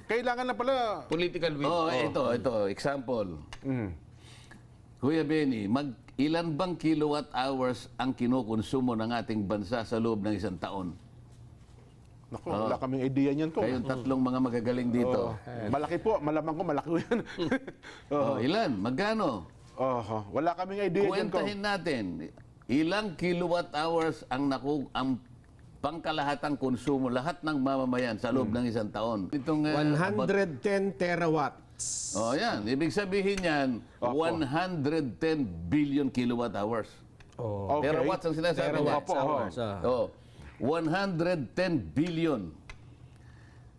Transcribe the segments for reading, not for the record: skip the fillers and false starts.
Kailangan na pala. Political will. Oh, ito, example. Mm. Kuya Benny, ilan bang kilowatt hours ang kinukonsumo ng ating bansa sa loob ng isang taon? Naku, wala kaming idea niyan ko. Kayong tatlong mga magagaling dito. Malaki po, malamang ko malaki yan. Ilan? Magkano? Wala kaming idea niyan ko. Kuwentahin natin, ilang kilowatt hours ang pangkalahatang konsumo, lahat ng mamamayan sa loob ng isang taon. Itong, 110 terawatts. yan. Ibig sabihin yan, 110 billion kilowatt hours. Oh. Okay. Terawatts ang sinasabi niya. Opo, Hours, 110 billion.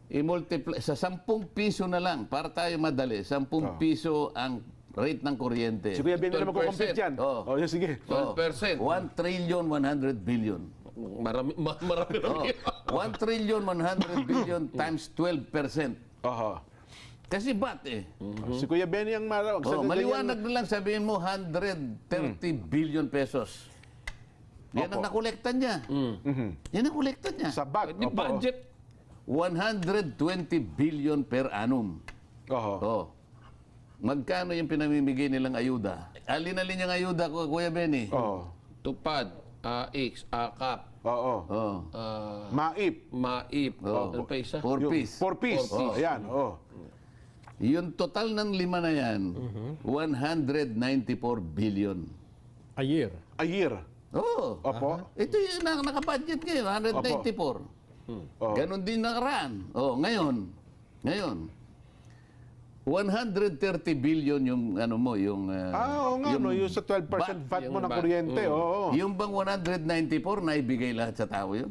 I-multiply sa 10 piso na lang, para tayo madali, 10 piso ang rate ng kuryente. Si Kuya Benny na magkukumpit yan. Sige. 12%. 1 trillion 100 billion. Marami. 1 trillion 100 billion times 12%. Kasi ba't Si Kuya Benny ang marawag. maliwanag na lang sabihin mo 130 billion pesos. Yan ang nakolekta niya. Yan ang kolekta niya. Sa bag. Di budget. 120 billion per annum. Magkano yung pinamimigay nilang ayuda? Alin-alin yung ayuda ko, Kuya Benny? Tupad, AX, AKAP, Maip. MAIP. Ano pa isa? 4 piece. 4 piece. Yan. Yung total ng lima na yan, 194 billion. A year. A year. Opo. Ito yung nakabudget ngayon, 194. Ganon din nakaraan. Ngayon, 130 billion yung ano mo, yung yung sa 12% VAT mo ng kuryente. Yung bang 194 na ibigay lahat sa tao yun?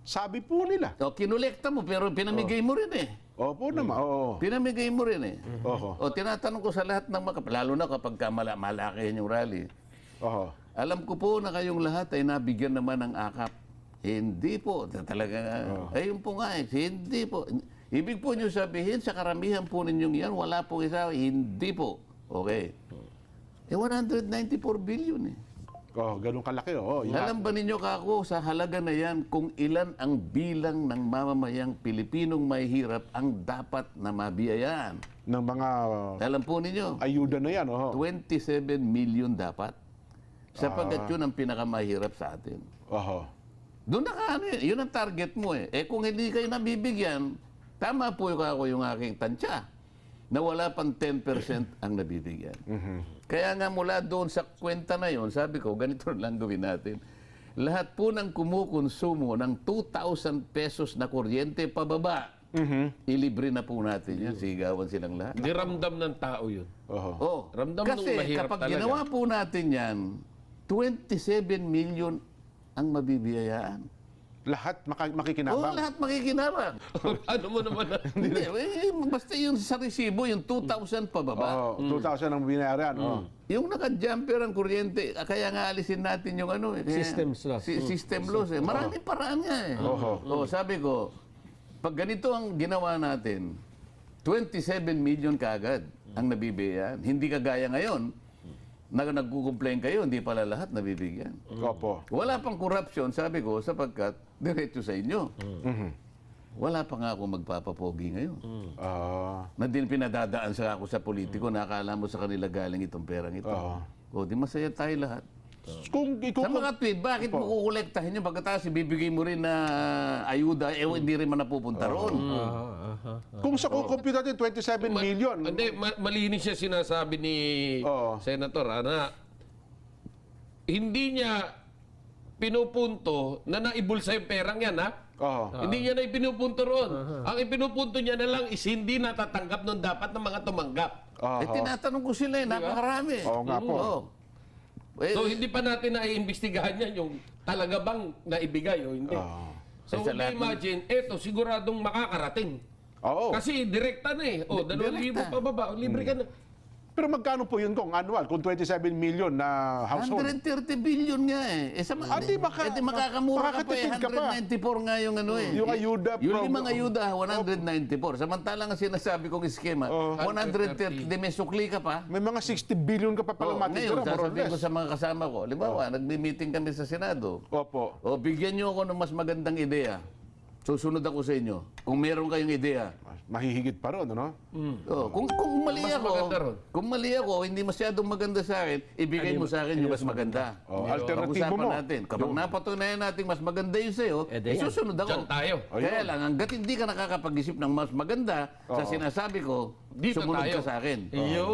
Sabi po nila. Kinolekta mo pero pinamigay mo rin eh. Opo naman. Pinamigay mo rin eh. Tinatanong ko sa lahat ng lalo na kapag malaki yung rally. Alam ko po na kayong lahat ay nabigyan naman ng akap. Hindi po. Talaga, ayun po nga eh. Hindi po. Ibig po nyo sabihin, sa karamihan po ninyong yan, wala po isa. Hindi po. Okay. 194 billion eh. Ganun kalaki. Alam ba ninyo kako sa halaga na yan kung ilan ang bilang ng mamamayang Pilipinong may hirap ang dapat na mabiyayaan? Ng mga Alam po ninyo, ayuda na yan. 27 million dapat. Sapagkat yun ang pinakamahirap sa atin. Doon yun ang target mo eh. Kung hindi kayo nabibigyan, tama po yung aking tansya na wala pang 10% ang nabibigyan. Kaya nga mula doon sa kwenta na yon, sabi ko, ganito lang gawin natin. Lahat po ng kumukonsumo ng 2,000 pesos na kuryente pababa, ilibre na po natin yan. Sigawan silang lahat. Di ramdam ng tao yun. Ramdam nung Kasi mahirap kapag talaga. ginawa po natin yan, 27 million ang mabibiyayaan. Lahat makikinabang. Lahat makikinabang. Ano mo naman? Hindi, basta yung sa resibo, yung 2,000 pababa. 2,000 ang binayaran. Yung naka-jumper ang kuryente, kaya nga alisin natin yung ano. Systems loss. System loss. Maraming paraan nga eh. Sabi ko, pag ganito ang ginawa natin, 27 million kaagad ang nabibigyan. Hindi kagaya ngayon, nagko-complain kayo, hindi pala lahat nabibigyan. Wala pang corruption, sabi ko, sapagkat diretso sa inyo. Wala pa nga ako magpapapogi ngayon. Na din pinadadaan sa ako sa politiko, nakakala mo sa kanila galing itong perang ito. Di masaya tayo lahat. Sa mga tweet, bakit mo kukolektahin yun? Pagkatapos ibibigay mo rin na ayuda, hindi rin man napupunta roon. Kung sa kukumpute natin, 27 million. Hindi, malinis siya sinasabi ni Senator na hindi niya pinupunto na naibulsa yung perang yan, ha? Hindi niya na ipinupunto roon. Ang ipinupunto niya na lang is hindi natatanggap nung dapat ng mga tumanggap. Tinatanong ko sila napakarami. Nga po. So, hindi pa natin naiimbestigahan yan yung talaga bang naibigay o hindi. So, imagine, eto, siguradong makakarating. Kasi direkta na eh. 2,000 pababa, libre ka na. Pero magkano po yun kung annual? Kung 27 million na household? 130 billion nga eh. Makakamura ka pa eh. 194 nga yung ano eh. Yung ayuda. Yung limang ayuda, 194. Samantalang ang sinasabi kong eskema, 130. Di may sukli ka pa. May mga 60 billion ka pa palang matitira. Ngayon, sasabihin ko sa mga kasama ko, limbawa, nagmi-meeting kami sa Senado. Opo. Bigyan nyo ako ng mas magandang ideya. Susunod ako sa inyo. kung meron kayong ideya. Mahihigit pa ron, ano? Oh, kung mali Mas maganda ron. ako, kung mali ako, hindi masyadong maganda sa akin, ibigay mo sa akin yung mas maganda. Oh, alternatibo Pag-usapan mo. natin. Kapag napatunayan natin mas maganda yung sa'yo, susunod ako. Diyan tayo. Kaya lang, hanggat hindi ka nakakapag-isip ng mas maganda sa sinasabi ko, Dito sumunod tayo. ka sa akin. Iyo.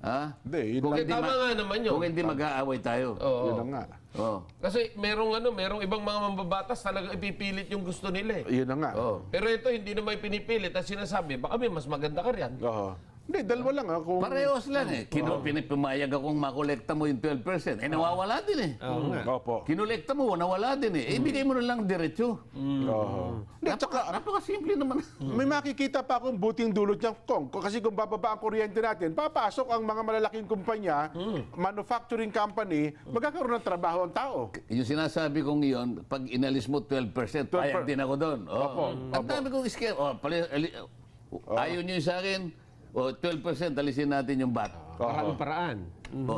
Ha? Hindi, yun Kung lang. hindi Tama nga naman yun. Kung hindi mag-aaway tayo. Oo. Yun lang nga. Oh. Kasi merong ibang mga mambabatas talagang ipipilit yung gusto nila eh. Yun na nga. Oh. Pero ito hindi naman pinipilit at sinasabi, baka may mas maganda ka riyan. Oo. Hindi, dalawa lang. Kung... Parehos lang eh. Pinipumayag akong makolekta mo yung 12%. Eh, nawawala din eh. Oo nga. Opo. Kinolekta mo, nawala din eh. Ibigay mo na lang diretso. Oo. Hindi, tsaka, Napaka-simple naman. may makikita pa akong buting dulot niyang Kong. Kasi kung bababa ang kuryente natin, papasok ang mga malalaking kumpanya, manufacturing company, magkakaroon ng trabaho ang tao. Yung sinasabi kong iyon, pag inalis mo 12%, payag din ako doon. Opo, Ang dami kong scare. Ayaw nyo yung sa akin, 12% alisin natin yung bat. Paraan.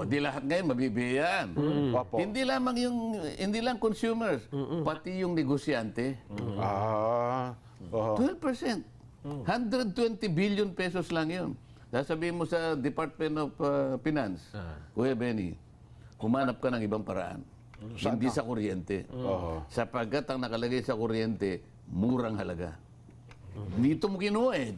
Di lahat ngayon mabibigyan. Opo. Hindi lang consumers, pati yung negosyante. Ah. Oo. 12%. 120 billion pesos lang yun. Sasabihin mo sa Department of Finance, Kuya Benny, humanap ka ng ibang paraan. Hindi sa kuryente. Sapagkat ang nakalagay sa kuryente, murang halaga. Dito mo kinuha eh.